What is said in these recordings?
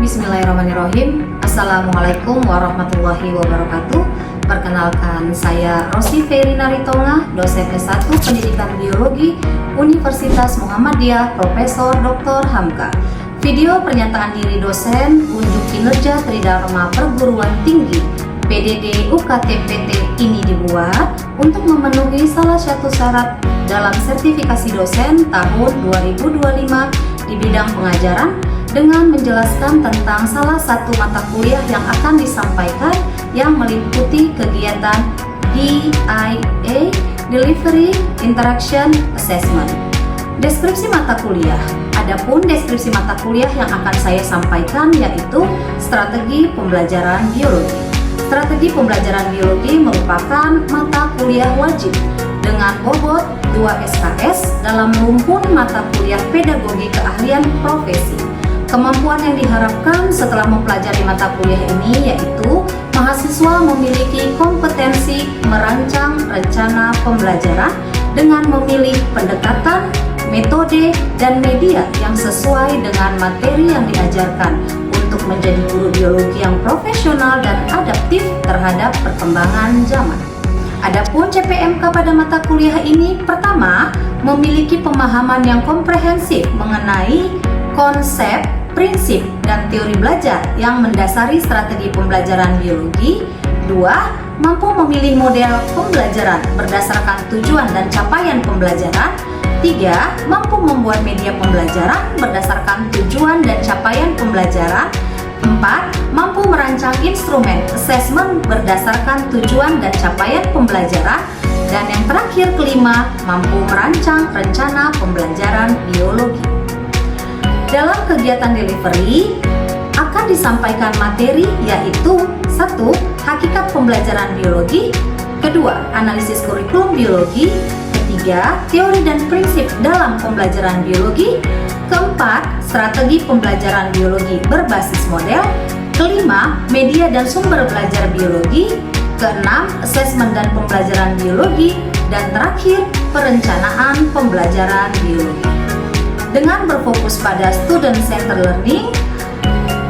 Bismillahirrahmanirrahim. Assalamualaikum warahmatullahi wabarakatuh. Perkenalkan, saya Rosi Ferina Ritonga, dosen S1 Pendidikan Biologi Universitas Muhammadiyah, Profesor Dr. Hamka. Video pernyataan diri dosen unjuk kinerja Tridharma Perguruan Tinggi PDD UKT-PT ini dibuat untuk memenuhi salah satu syarat dalam sertifikasi dosen tahun 2025 di bidang pengajaran dengan menjelaskan tentang salah satu mata kuliah yang akan disampaikan yang meliputi kegiatan DIA Delivery Interaction Assessment. Deskripsi mata kuliah. Adapun deskripsi mata kuliah yang akan saya sampaikan yaitu strategi pembelajaran biologi. Strategi pembelajaran biologi merupakan mata kuliah wajib dengan bobot 2 SKS dalam rumpun mata kuliah pedagogi keahlian profesi. Kemampuan yang diharapkan setelah mempelajari mata kuliah ini yaitu mahasiswa memiliki kompetensi merancang rencana pembelajaran dengan memilih pendekatan, metode, dan media yang sesuai dengan materi yang diajarkan untuk menjadi guru biologi yang profesional dan adaptif terhadap perkembangan zaman. Adapun CPMK pada mata kuliah ini pertama, memiliki pemahaman yang komprehensif mengenai konsep, prinsip, dan teori belajar yang mendasari strategi pembelajaran biologi. 2. Mampu memilih model pembelajaran berdasarkan tujuan dan capaian pembelajaran. 3. Mampu membuat media pembelajaran berdasarkan tujuan dan capaian pembelajaran. 4. Mampu merancang instrumen assessment berdasarkan tujuan dan capaian pembelajaran. Dan yang terakhir kelima, mampu merancang rencana pembelajaran biologi. Dalam kegiatan delivery akan disampaikan materi yaitu 1. Hakikat pembelajaran biologi. 2. Analisis kurikulum biologi. 3. Teori dan prinsip dalam pembelajaran biologi. 4. Strategi pembelajaran biologi berbasis model. 5. Media dan sumber belajar biologi. 6. Asesmen dan pembelajaran biologi. Dan terakhir, perencanaan pembelajaran biologi. Dengan berfokus pada student center learning,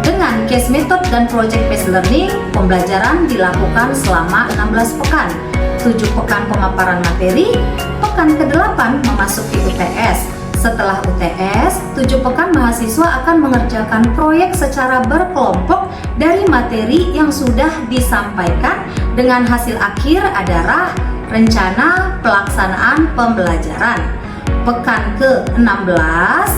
dengan case method dan project based learning, pembelajaran dilakukan selama 16 pekan. 7 pekan pemaparan materi, pekan ke-8 memasuki UTS. Setelah UTS, 7 pekan mahasiswa akan mengerjakan proyek secara berkelompok dari materi yang sudah disampaikan dengan hasil akhir adalah rencana pelaksanaan pembelajaran. Pekan ke-16,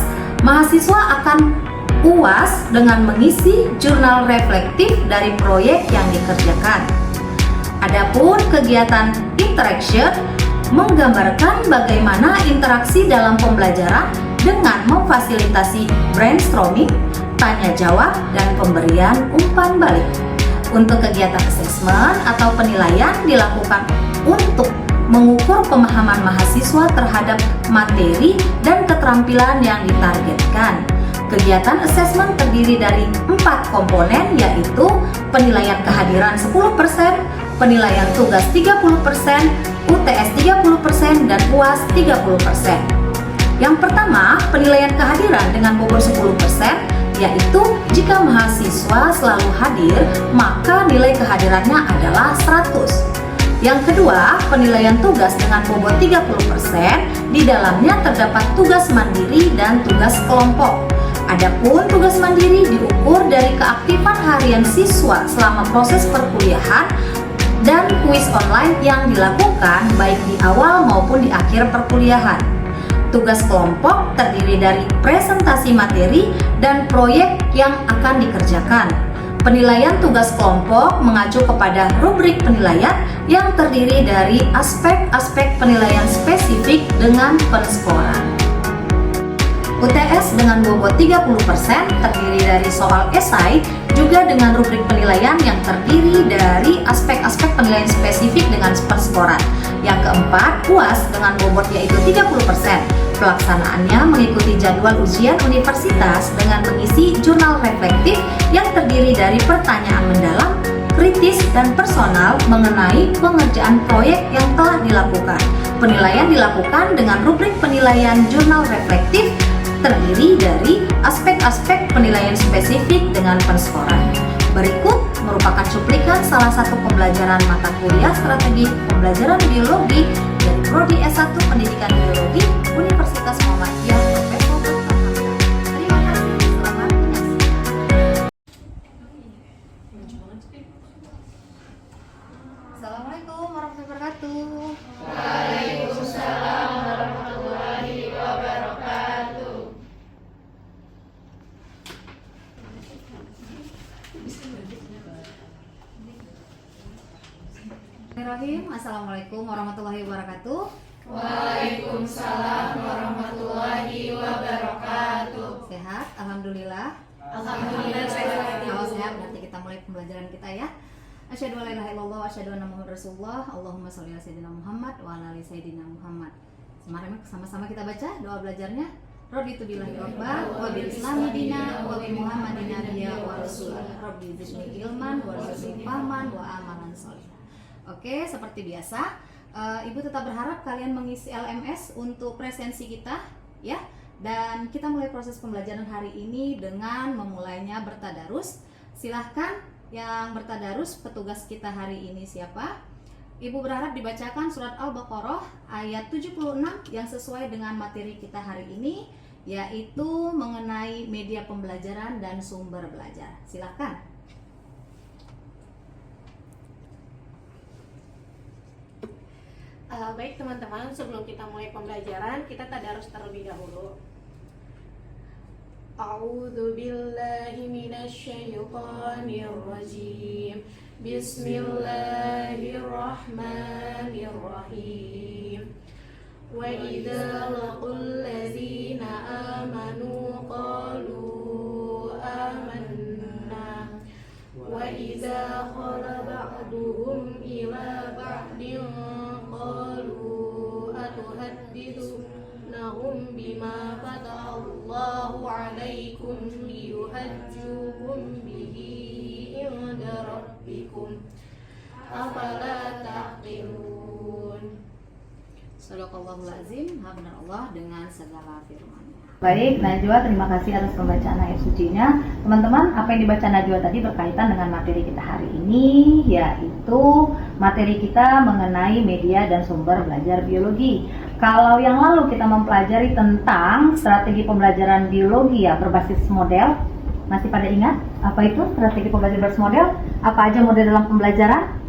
mahasiswa akan UAS dengan mengisi jurnal reflektif dari proyek yang dikerjakan. Adapun kegiatan interaction menggambarkan bagaimana interaksi dalam pembelajaran dengan memfasilitasi brainstorming, tanya jawab, dan pemberian umpan balik. Untuk kegiatan assessment atau penilaian dilakukan untuk mengukur pemahaman mahasiswa terhadap materi dan keterampilan yang ditargetkan. Kegiatan assessment terdiri dari 4 komponen yaitu penilaian kehadiran 10%, penilaian tugas 30%, UTS 30%, dan UAS 30%. Yang pertama, penilaian kehadiran dengan bobot 10%, yaitu jika mahasiswa selalu hadir, maka nilai kehadirannya adalah 100. Yang kedua, penilaian tugas dengan bobot 30%, di dalamnya terdapat tugas mandiri dan tugas kelompok. Adapun tugas mandiri diukur dari keaktifan harian siswa selama proses perkuliahan dan kuis online yang dilakukan baik di awal maupun di akhir perkuliahan. Tugas kelompok terdiri dari presentasi materi dan proyek yang akan dikerjakan. Penilaian tugas kelompok mengacu kepada rubrik penilaian yang terdiri dari aspek-aspek penilaian spesifik dengan penskoran. UTS dengan bobot 30% terdiri dari soal esai juga dengan rubrik penilaian yang terdiri dari aspek-aspek penilaian spesifik dengan penskoran. Yang keempat, UAS dengan bobot yaitu 30%. Pelaksanaannya mengikuti jadwal ujian universitas dengan mengisi jurnal reflektif yang terdiri dari pertanyaan mendalam, kritis, dan personal mengenai pengerjaan proyek yang telah dilakukan. Penilaian dilakukan dengan rubrik penilaian jurnal reflektif terdiri dari aspek-aspek penilaian spesifik dengan penskoran. Berikut merupakan cuplikan salah satu pembelajaran mata kuliah strategi pembelajaran biologi dari Prodi S1 Pendidikan Biologi Universitas Muhammadiyah Profesor Dr. Hamdan. Terima kasih, selamat menyaksikan. Assalamualaikum warahmatullahi wabarakatuh. Waalaikumsalam warahmatullahi wabarakatuh. Bismillahirrahmanirrahim. Assalamualaikum warahmatullahi wabarakatuh. Waalaikumsalam warahmatullahi wabarakatuh. Sehat? Alhamdulillah. Alhamdulillah sehat. Kalau sehat berarti kita mulai pembelajaran kita ya. Asyhadu an la ilaha illallah wa asyhadu anna Muhammadar Rasulullah. Allahumma sholli ala sayyidina Muhammad wa ala ali sayyidina Muhammad. Sama-sama kita baca doa belajarnya. Raditu billahi rabba wa bil islami dina wa bi Muhammadin nabiyya wa rasulah. Rabbi zidni ilman warzuqni fahman wa amalan sholihah. Oke, seperti biasa, Ibu tetap berharap kalian mengisi LMS untuk presensi kita ya. Dan kita mulai proses pembelajaran hari ini dengan memulainya bertadarus. Silahkan yang bertadarus, petugas kita hari ini siapa? Ibu berharap dibacakan surat Al-Baqarah ayat 76 yang sesuai dengan materi kita hari ini, yaitu mengenai media pembelajaran dan sumber belajar. Silahkan. Baik teman-teman, sebelum kita mulai pembelajaran, kita tadarus terlebih dahulu. A'udzu billahi minasy syaithanir rajim. Bismillahirrahmanirrahim. Wa idza laqul ladzina amanu qalu amanna wa idza khala ba'duhum ila ba'din qalu atuhaddithunahum bima fata'allahu 'alaikum liyuhajjukum bihi inda rabbikum afala taqilun. Shadaqallahul azim, benar Allah dengan segala firman-Nya. Baik, Najwa, terima kasih atas pembacaan ayat sucinya. Teman-teman, apa yang dibaca Najwa tadi berkaitan dengan materi kita hari ini, yaitu materi kita mengenai media dan sumber belajar biologi. Kalau yang lalu kita mempelajari tentang strategi pembelajaran biologi ya berbasis model, masih pada ingat apa itu strategi pembelajaran berbasis model? Apa aja model dalam pembelajaran?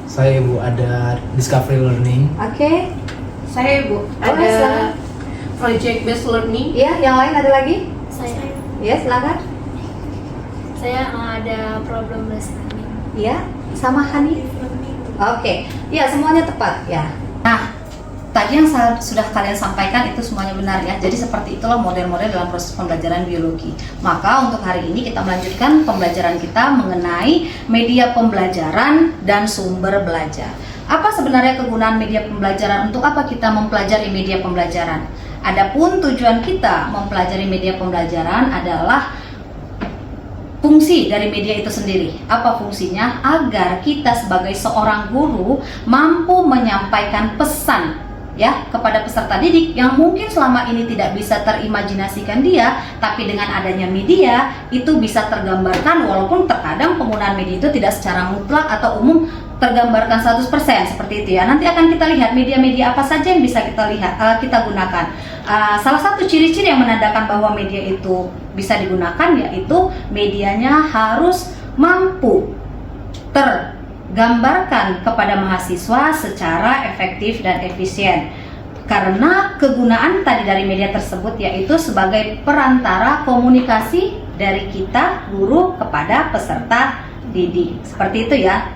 Saya Ibu ada discovery learning. Oke. Saya Bu, ada project based learning. Iya, yang lain ada lagi? Saya Ya, silakan. ada problem based learning. Iya, sama Hani. Oke, ya semuanya tepat ya. Nah, tadi yang sudah kalian sampaikan itu semuanya benar ya. Jadi seperti itulah model-model dalam proses pembelajaran biologi. Maka untuk hari ini kita melanjutkan pembelajaran kita mengenai media pembelajaran dan sumber belajar. Apa sebenarnya kegunaan media pembelajaran? Untuk apa kita mempelajari media pembelajaran? Adapun tujuan kita mempelajari media pembelajaran adalah fungsi dari media itu sendiri. Apa fungsinya? Agar kita sebagai seorang guru mampu menyampaikan pesan ya kepada peserta didik yang mungkin selama ini tidak bisa terimajinasikan dia, tapi dengan adanya media itu bisa tergambarkan, walaupun terkadang penggunaan media itu tidak secara mutlak atau umum tergambarkan 100% seperti itu ya. Nanti akan kita lihat media-media apa saja yang bisa kita gunakan. Salah satu ciri-ciri yang menandakan bahwa media itu bisa digunakan yaitu medianya harus mampu tergambarkan kepada mahasiswa secara efektif dan efisien. Karena kegunaan tadi dari media tersebut yaitu sebagai perantara komunikasi dari kita guru kepada peserta didik. Seperti itu ya.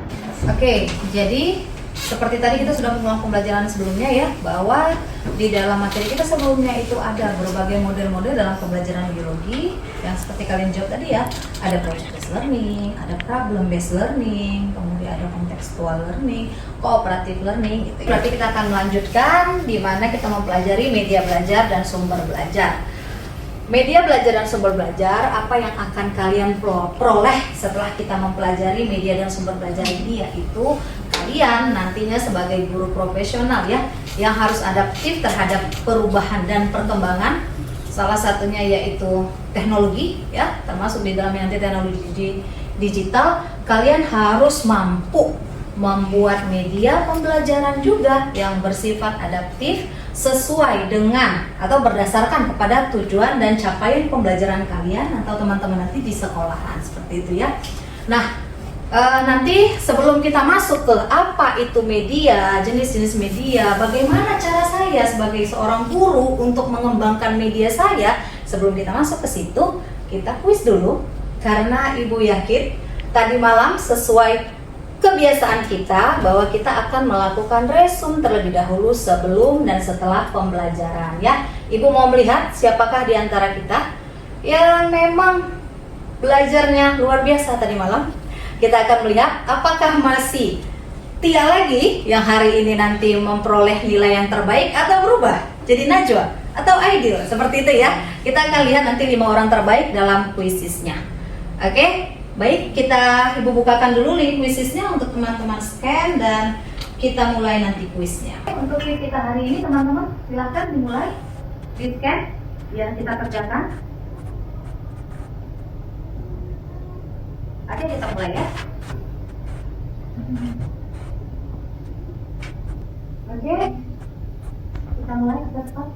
Oke, jadi seperti tadi kita sudah mengulang pembelajaran sebelumnya ya, bahwa di dalam materi kita sebelumnya itu ada berbagai model-model dalam pembelajaran biologi yang seperti kalian jawab tadi ya. Ada project based learning, ada problem based learning, kemudian ada contextual learning, cooperative learning gitu ya. Berarti kita akan melanjutkan di mana kita mempelajari media belajar dan sumber belajar. Media belajar dan sumber belajar, apa yang akan kalian peroleh setelah kita mempelajari media dan sumber belajar ini, yaitu kalian nantinya sebagai guru profesional ya, yang harus adaptif terhadap perubahan dan perkembangan Salah satunya yaitu teknologi, ya, termasuk di dalamnya nanti teknologi digital. Kalian harus mampu membuat media pembelajaran juga yang bersifat adaptif sesuai dengan atau berdasarkan kepada tujuan dan capaian pembelajaran kalian atau teman-teman nanti di sekolahan, seperti itu ya. Nah, nanti sebelum kita masuk ke apa itu media, jenis-jenis media, bagaimana cara saya sebagai seorang guru untuk mengembangkan media saya, sebelum kita masuk ke situ, kita kuis dulu. Karena Ibu yakin tadi malam sesuai kebiasaan kita bahwa kita akan melakukan resume terlebih dahulu sebelum dan setelah pembelajaran ya. Ibu mau melihat siapakah di antara kita yang memang belajarnya luar biasa tadi malam. Kita akan melihat apakah masih Tia lagi yang hari ini nanti memperoleh nilai yang terbaik atau berubah jadi Najwa atau Aidil, seperti itu ya. Kita akan lihat nanti 5 orang terbaik dalam kuisisnya. Oke, baik, kita Ibu bukakan dulu link kuisisnya untuk teman-teman scan dan kita mulai nanti kuisnya. Untuk kuis kita hari ini teman-teman silakan dimulai di scan yang kita kerjakan. Oke, kita mulai ya. Oke, kita mulai cepat.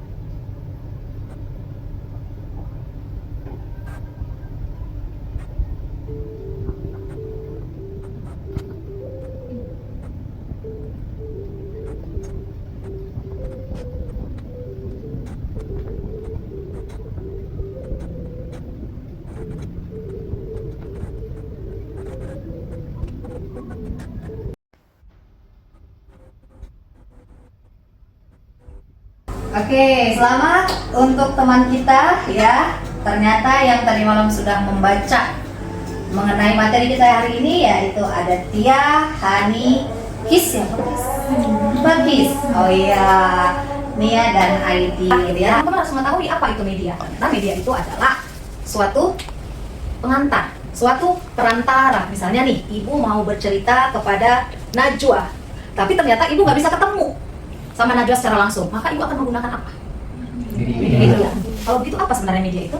Oke, selamat untuk teman kita ya. Ternyata yang tadi malam sudah membaca mengenai materi kita hari ini yaitu ada Tia, Hani, Kis ya, Bagis. Oh iya, Nia dan Aidi gitu ya. Teman-teman harus mengetahui apa itu media. Ternyata media itu adalah suatu pengantar, suatu perantara. Misalnya nih, Ibu mau bercerita kepada Najwa, tapi ternyata Ibu nggak bisa ketemu sama Najwa secara langsung, maka Ibu akan menggunakan apa? Media. Kalau begitu apa sebenarnya media itu?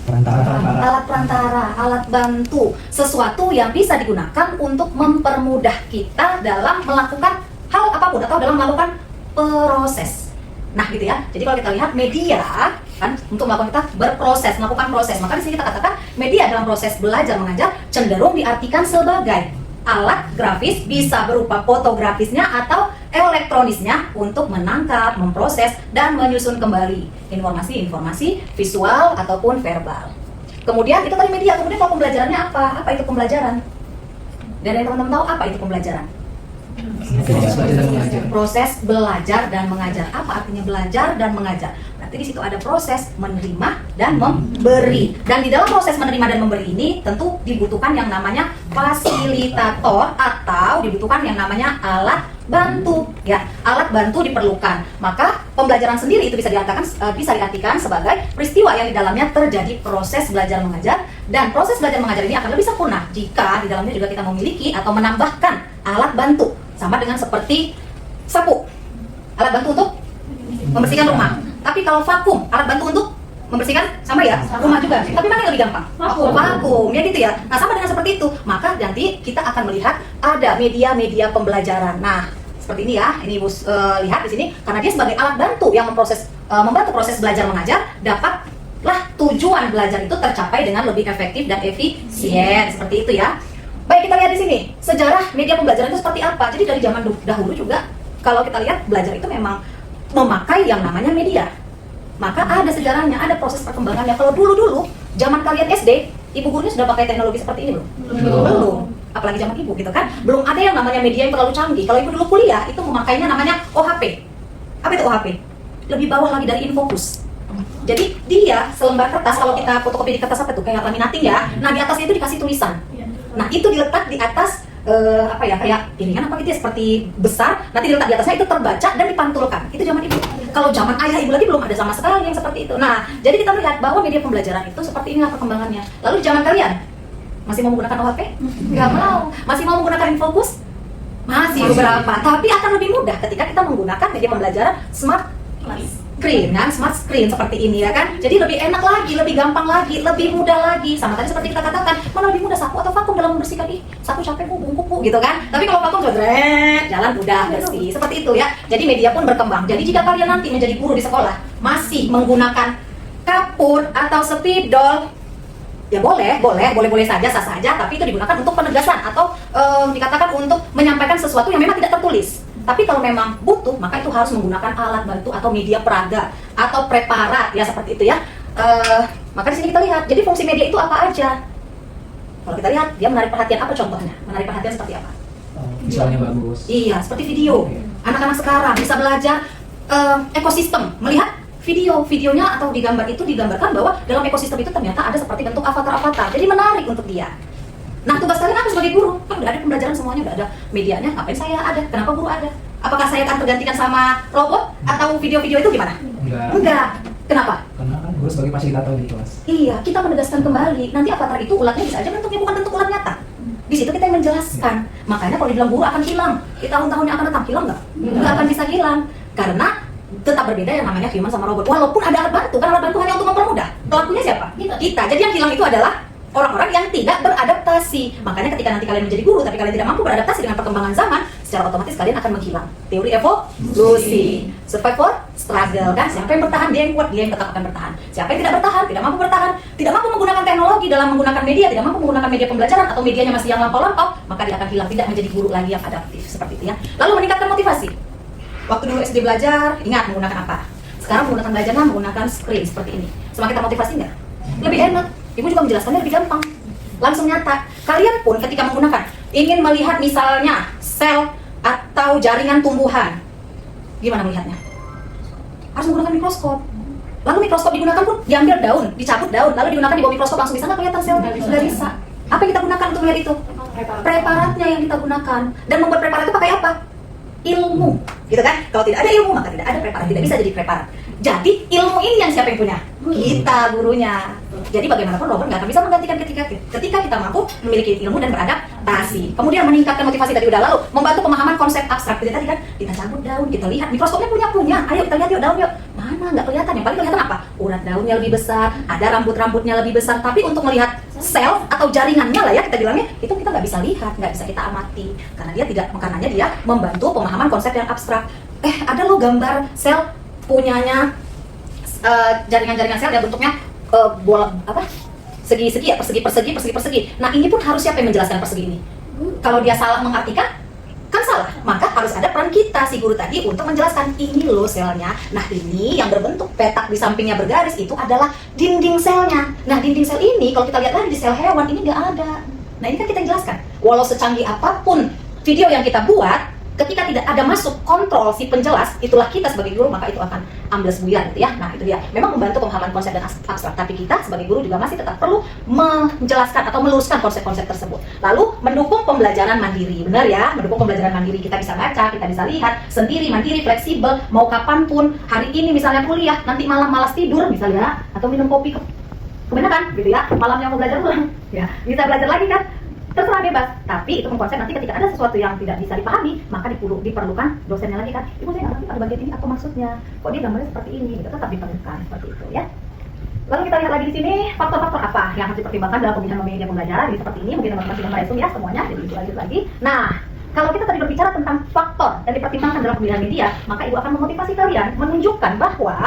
Alat perantara, alat bantu, sesuatu yang bisa digunakan untuk mempermudah kita dalam melakukan hal apapun atau dalam melakukan proses. Nah gitu ya. Jadi kalau kita lihat media kan untuk melakukan kita berproses, melakukan proses, maka di sini kita katakan media dalam proses belajar mengajar cenderung diartikan sebagai alat grafis, bisa berupa fotografisnya atau elektronisnya untuk menangkap, memproses, dan menyusun kembali informasi-informasi visual ataupun verbal. Kemudian itu tadi media. Kemudian kalau pembelajarannya apa? Apa itu pembelajaran? Dan yang teman-teman tahu apa itu pembelajaran? Proses belajar dan mengajar. Apa artinya belajar dan mengajar? Berarti di situ ada proses menerima dan memberi. Dan di dalam proses menerima dan memberi ini tentu dibutuhkan yang namanya fasilitator atau dibutuhkan yang namanya alat bantu. Ya, alat bantu diperlukan. Maka pembelajaran sendiri itu bisa diartikan sebagai peristiwa yang di dalamnya terjadi proses belajar mengajar, dan proses belajar mengajar ini akan lebih sempurna jika di dalamnya juga kita memiliki atau menambahkan alat bantu. Sama dengan seperti sapu, alat bantu untuk membersihkan rumah. Tapi kalau vakum, alat bantu untuk membersihkan sama ya, rumah juga. Tapi mana yang lebih gampang? Vakum, ya gitu ya. Nah sama dengan seperti itu, maka nanti kita akan melihat ada media-media pembelajaran. Nah seperti ini ya, ini Ibu lihat di sini, karena dia sebagai alat bantu yang membantu proses belajar mengajar, dapatlah tujuan belajar itu tercapai dengan lebih efektif dan efisien, seperti itu ya. Baik, kita lihat di sini sejarah media pembelajaran itu seperti apa. Jadi dari zaman dahulu juga kalau kita lihat belajar itu memang memakai yang namanya media. Maka ada sejarahnya, ada proses perkembangannya. Kalau dulu zaman kalian SD, ibu gurunya sudah pakai teknologi seperti ini belum? Belum. Apalagi zaman ibu gitu kan. Belum ada yang namanya media yang terlalu canggih. Kalau ibu dulu kuliah itu memakainya namanya OHP. Apa itu OHP? Lebih bawah lagi dari Infocus. Jadi dia selembar kertas, kalau kita fotokopi di kertas apa tuh, kayak laminating ya. Nah di atasnya itu dikasih tulisan. Nah itu diletak di atas kayak piringan apa gitu ya, seperti besar. Nanti diletak di atasnya, itu terbaca dan dipantulkan. Itu zaman ibu. Kalau zaman ayah ibu lagi belum ada sama sekali yang seperti itu. Nah jadi kita melihat bahwa media pembelajaran itu seperti inilah perkembangannya. Lalu di zaman kalian masih mau menggunakan OHP? Nggak mau. Masih mau menggunakan Infocus? Masih beberapa. Tapi akan lebih mudah ketika kita menggunakan media pembelajaran smart screen kan, smart screen seperti ini ya kan. Jadi lebih enak lagi, lebih gampang lagi, lebih mudah lagi. Sama tadi seperti kita katakan, mana lebih mudah sapu atau vakum dalam membersihkan? Sapu capek bu, bungkuk bu, gitu kan. Tapi kalau vakum jodret, jalan udah bersih. Seperti itu ya. Jadi media pun berkembang. Jadi jika kalian nanti menjadi guru di sekolah masih menggunakan kapur atau spidol, ya boleh saja, sah saja, tapi itu digunakan untuk penegasan atau dikatakan untuk menyampaikan sesuatu yang memang tidak tertulis. Tapi kalau memang butuh, maka itu harus menggunakan alat bantu atau media peraga atau preparat ya seperti itu ya. Maka di sini kita lihat, jadi fungsi media itu apa aja? Kalau kita lihat, dia menarik perhatian. Apa contohnya? Menarik perhatian seperti apa? Visualnya bagus. Iya, seperti video. Anak-anak sekarang bisa belajar ekosistem, melihat videonya atau digambar itu digambarkan bahwa dalam ekosistem itu ternyata ada seperti bentuk avatar-avatar. Jadi menarik untuk dia. Nah, tugas kalian apa sebagai guru? Kan udah ada pembelajaran semuanya, udah ada medianya. Ngapain saya ada? Kenapa guru ada? Apakah saya akan tergantikan sama robot atau video-video itu gimana? Enggak. Kenapa? Karena kan guru sebagai fasilitator di kelas. Iya, kita menegaskan kembali. Nanti avatar itu ulatnya bisa aja bentuknya bukan bentuk ulat nyata. Di situ kita yang menjelaskan. Makanya kalau dibilang guru akan hilang, di tahun-tahun yang akan datang hilang nggak? Nggak akan bisa hilang. Karena tetap berbeda yang namanya human sama robot. Walaupun ada alat bantu, kan alat bantu hanya untuk mempermudah. Pelakunya siapa? Kita. Jadi yang hilang itu adalah orang-orang yang tidak beradaptasi. Makanya ketika nanti kalian menjadi guru tapi kalian tidak mampu beradaptasi dengan perkembangan zaman, secara otomatis kalian akan menghilang. Teori evolusi, survival, struggle kan. Siapa yang bertahan, dia yang kuat, dia yang tetap akan bertahan. Siapa yang tidak bertahan, tidak mampu menggunakan teknologi dalam menggunakan media, tidak mampu menggunakan media pembelajaran atau medianya masih yang lampau-lampau, maka dia akan hilang, tidak menjadi guru lagi yang adaptif seperti itu ya. Lalu meningkatkan motivasi. Waktu dulu SD belajar, ingat menggunakan apa? Sekarang menggunakan belajarnya menggunakan screen seperti ini. Semakin termotivasi nggak? Lebih enak. Ibu juga menjelaskannya lebih gampang, langsung nyata. Kalian pun ketika menggunakan, ingin melihat misalnya sel atau jaringan tumbuhan, gimana melihatnya? Harus menggunakan mikroskop. Lalu mikroskop digunakan pun diambil daun, dicabut daun, lalu digunakan di bawah mikroskop langsung bisa nggak kelihatan sel? Nggak bisa. Apa yang kita gunakan untuk melihat itu? Preparatnya yang kita gunakan. Dan membuat preparat itu pakai apa? Ilmu, gitu kan? Kalau tidak ada ilmu maka tidak ada preparat, tidak bisa jadi preparat. Jadi ilmu ini yang siapa yang punya? Kita, gurunya. Jadi bagaimanapun robot nggak akan bisa menggantikan ketika kita mampu memiliki ilmu dan beradaptasi. Kemudian meningkatkan motivasi tadi udah, lalu membantu pemahaman konsep abstrak. Jadi tadi kan kita cabut daun, kita lihat mikroskopnya punya. Ayo kita lihat yuk daun yuk. Mana nggak kelihatan? Yang paling kelihatan apa? Urat daunnya lebih besar, ada rambut-rambutnya lebih besar. Tapi untuk melihat sel atau jaringannya lah ya kita bilangnya, itu kita nggak bisa lihat, nggak bisa kita amati karena dia membantu pemahaman konsep yang abstrak. Ada loh gambar sel punyanya jaringan-jaringan sel yang bentuknya bola persegi ya, persegi. Nah ini pun harus siapa yang menjelaskan persegi ini? Kalau dia salah mengartikan kan salah, maka harus ada peran kita si guru tadi untuk menjelaskan ini loh selnya. Nah ini yang berbentuk petak di sampingnya bergaris itu adalah dinding selnya. Nah dinding sel ini kalau kita lihat lagi di sel hewan ini nggak ada. Nah ini kan kita jelaskan. Walau secanggih apapun video yang kita buat, ketika tidak ada masuk kontrol si penjelas, itulah kita sebagai guru, maka itu akan ambles buyar gitu ya. Nah itu dia, memang membantu pemahaman konsep dan abstrak, tapi kita sebagai guru juga masih tetap perlu menjelaskan atau meluruskan konsep-konsep tersebut. Lalu mendukung pembelajaran mandiri, benar ya, mendukung pembelajaran mandiri. Kita bisa baca, kita bisa lihat sendiri, mandiri, fleksibel, mau kapanpun. Hari ini misalnya kuliah, nanti malam malas tidur misalnya, atau minum kopi kebenaran gitu ya, malamnya mau belajar ulang ya, bisa belajar lagi kan, terserah bebas. Tapi itu konsep nanti ketika ada sesuatu yang tidak bisa dipahami, maka diperlukan dosennya lagi kan, ibu saya nggak ngerti pada bagian ini apa maksudnya, kok dia gambarnya seperti ini, gitu. Tetap diperlukan seperti itu ya. Lalu kita lihat lagi di sini faktor-faktor apa yang harus dipertimbangkan dalam pemilihan media pembelajaran. Jadi seperti ini, mungkin teman-teman sudah meresum ya semuanya, jadi ibu lanjut lagi. Nah, kalau kita tadi berbicara tentang faktor yang dipertimbangkan dalam pemilihan media, maka ibu akan memotivasi kalian menunjukkan bahwa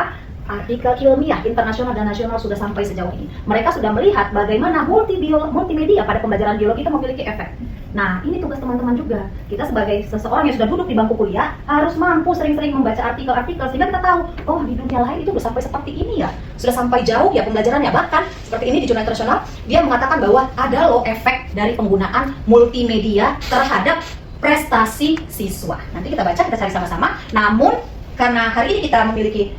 artikel ilmiah internasional dan nasional sudah sampai sejauh ini. Mereka sudah melihat bagaimana multimedia pada pembelajaran biologi itu memiliki efek. Nah, ini tugas teman-teman juga. Kita sebagai seseorang yang sudah duduk di bangku kuliah harus mampu sering-sering membaca artikel-artikel sehingga kita tahu, oh di dunia lain itu sudah sampai seperti ini ya. Sudah sampai jauh ya pembelajarannya. Bahkan seperti ini di jurnal internasional, dia mengatakan bahwa ada loh efek dari penggunaan multimedia terhadap prestasi siswa. Nanti kita baca, kita cari sama-sama. Namun karena hari ini kita memiliki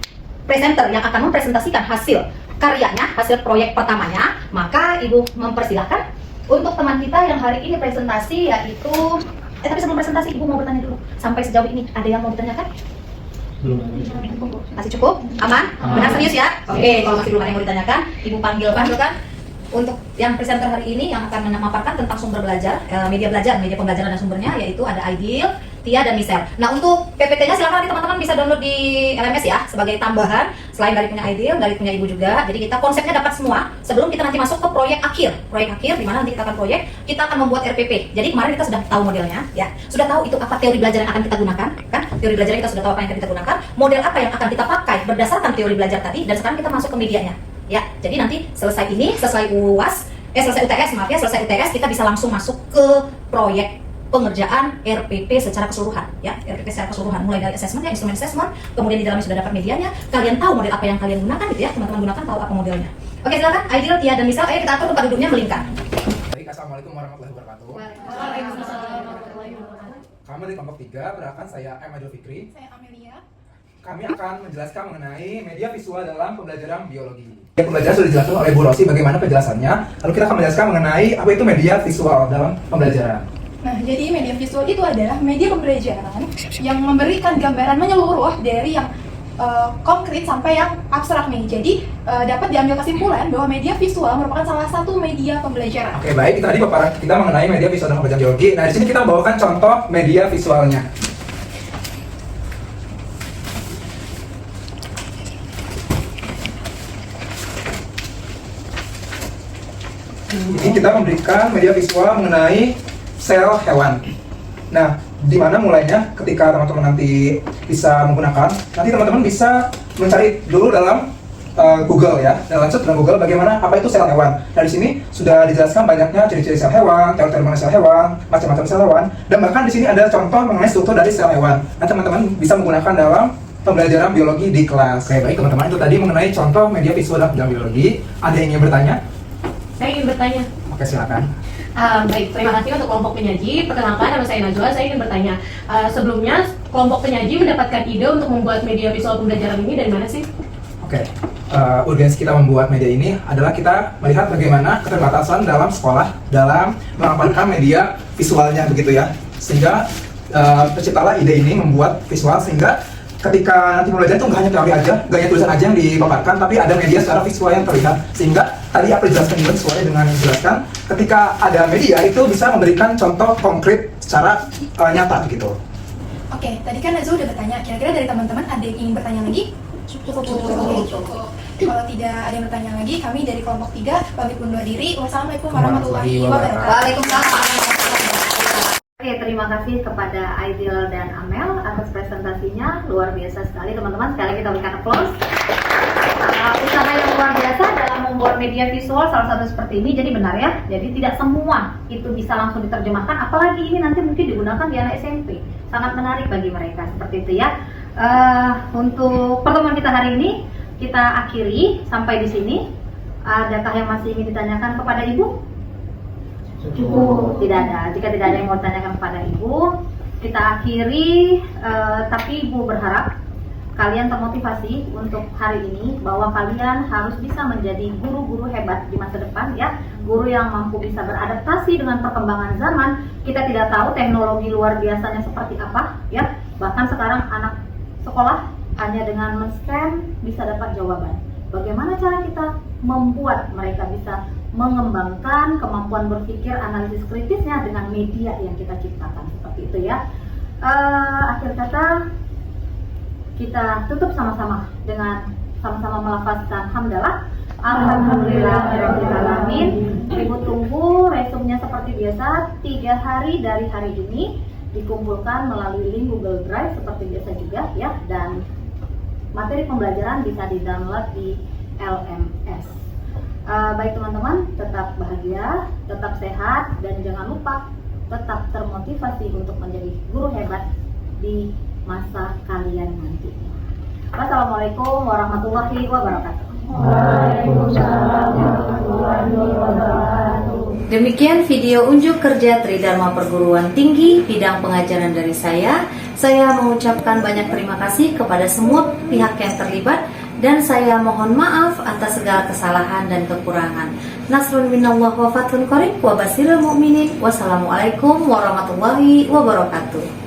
presenter yang akan mempresentasikan hasil karyanya, hasil proyek pertamanya, maka ibu mempersilahkan untuk teman kita yang hari ini presentasi, yaitu tapi sebelum presentasi ibu mau bertanya dulu, sampai sejauh ini ada yang mau ditanyakan? Belum. Masih cukup? Aman? Benar serius ya? Oke, kalau masih belum ada yang mau ditanyakan, ibu panggilkan untuk yang presenter hari ini yang akan memaparkan tentang sumber belajar, media pembelajaran dan sumbernya, yaitu ada Aidil, Tia dan Michelle. Nah, untuk PPT-nya silakan nanti teman-teman bisa download di LMS ya, sebagai tambahan selain dari punya Aidil, dari punya Ibu juga. Jadi kita konsepnya dapat semua sebelum kita nanti masuk ke proyek akhir. Proyek akhir di mana nanti kita akan kita akan membuat RPP. Jadi kemarin kita sudah tahu modelnya ya. Sudah tahu itu apa teori belajar yang akan kita gunakan, kan? Teori belajar kita sudah tahu apa yang akan kita gunakan, model apa yang akan kita pakai berdasarkan teori belajar tadi, dan sekarang kita masuk ke medianya. Ya, jadi nanti selesai UTS kita bisa langsung masuk ke proyek pengerjaan RPP secara keseluruhan ya, RPP secara keseluruhan mulai dari assessment ya, instrumen assessment, kemudian di dalamnya sudah dapat medianya, kalian tahu model apa yang kalian gunakan gitu ya, teman-teman gunakan tahu apa modelnya. Oke, silakan Aidil, Tia dan Michelle, ayo kita atur tempat duduknya melingkar. Baik, assalamualaikum warahmatullahi wabarakatuh. Waalaikumsalam warahmatullahi wabarakatuh. Kami di kelompok 3, perkenalkan saya M. Adil Fikri. Saya Amelia. Kami akan menjelaskan mengenai media visual dalam pembelajaran biologi. Pembelajaran sudah dijelaskan oleh Bu Rosi bagaimana penjelasannya. Lalu kita akan menjelaskan mengenai apa itu media visual dalam pembelajaran. Nah, jadi media visual itu adalah media pembelajaran yang memberikan gambaran menyeluruh dari yang konkret sampai yang abstrak nih. Jadi dapat diambil kesimpulan bahwa media visual merupakan salah satu media pembelajaran. Oke, baik, itu tadi paparan kita mengenai media visual dalam pembelajaran biologi. Nah, di sini kita membawakan contoh media visualnya. Ini kita memberikan media visual mengenai sel hewan. Nah, di mana mulainya ketika teman-teman nanti bisa menggunakan, nanti teman-teman bisa mencari dulu dalam Google ya, dalam search dalam Google bagaimana apa itu sel hewan. Nah, di sini sudah dijelaskan banyaknya ciri-ciri sel hewan, teori-teori mengenai sel hewan, macam-macam sel hewan, dan bahkan di sini ada contoh mengenai struktur dari sel hewan. Nah, teman-teman bisa menggunakan dalam pembelajaran biologi di kelas. Oke, baik teman-teman, itu tadi mengenai contoh media visual dalam pembelajaran biologi. Ada yang ingin bertanya? Saya ingin bertanya. Oke, silakan. Baik, terima kasih untuk kelompok penyaji. Perkenalkan, nama saya Najwa. Saya ingin bertanya, sebelumnya kelompok penyaji mendapatkan ide untuk membuat media visual pembelajaran ini dari mana sih? Oke, urgensi kita membuat media ini adalah kita melihat bagaimana keterbatasan dalam sekolah dalam mengembangkan media visualnya begitu ya. Sehingga terciptalah ide ini membuat visual sehingga ketika nanti pembelajaran itu nggak hanya teori aja, nggak hanya tulisan aja yang dipaparkan, tapi ada media secara visual yang terlihat. Sehingga tadi apa dijelaskan juga sesuai dengan yang dijelaskan, ketika ada media itu bisa memberikan contoh konkret secara nyata begitu. Oke, tadi kan Nazwa udah bertanya. Kira-kira dari teman-teman ada yang ingin bertanya lagi? Cukup. Kalau tidak ada yang bertanya lagi, kami dari kelompok 3 pamit undur diri. Wassalamualaikum warahmatullahi wabarakatuh. Waalaikumsalam. Oke, terima kasih kepada Aidil dan Amel atas presentasinya, luar biasa sekali teman-teman. Sekali lagi kita berikan aplaus. Usaha yang luar biasa dalam membuat media visual salah satu seperti ini. Jadi benar ya, jadi tidak semua itu bisa langsung diterjemahkan, apalagi ini nanti mungkin digunakan di anak SMP. Sangat menarik bagi mereka seperti itu ya. Untuk pertemuan kita hari ini kita akhiri sampai di sini. Adakah yang masih ingin ditanyakan kepada Ibu? Cukup, tidak ada. Jika tidak ada yang mau ditanyakan kepada Ibu, kita akhiri. Tapi Ibu berharap kalian termotivasi untuk hari ini bahwa kalian harus bisa menjadi guru-guru hebat di masa depan ya, guru yang mampu bisa beradaptasi dengan perkembangan zaman. Kita tidak tahu teknologi luar biasanya seperti apa ya. Bahkan sekarang anak sekolah hanya dengan men-scan bisa dapat jawaban. Bagaimana cara kita membuat mereka bisa mengembangkan kemampuan berpikir analisis kritisnya dengan media yang kita ciptakan seperti itu ya. Akhir kata kita tutup sama-sama dengan sama-sama melafazkan hamdalah. Alhamdulillahirabbil alamin. Ibu tunggu resumenya seperti biasa 3 hari dari hari ini dikumpulkan melalui link Google Drive seperti biasa juga ya, dan materi pembelajaran bisa di-download di LMS. Baik teman-teman, tetap bahagia, tetap sehat, dan jangan lupa tetap termotivasi untuk menjadi guru hebat di masa kalian nantinya. Wassalamualaikum warahmatullahi wabarakatuh. Waalaikumsalam warahmatullahi wabarakatuh. Demikian video unjuk kerja Tridharma Perguruan Tinggi bidang pengajaran dari saya. Saya mengucapkan banyak terima kasih kepada semua pihak yang terlibat, dan saya mohon maaf atas segala kesalahan dan kekurangan. Nasrun minallah wa fathun qarib wa basirul mu'minin. Wassalamualaikum warahmatullahi wabarakatuh.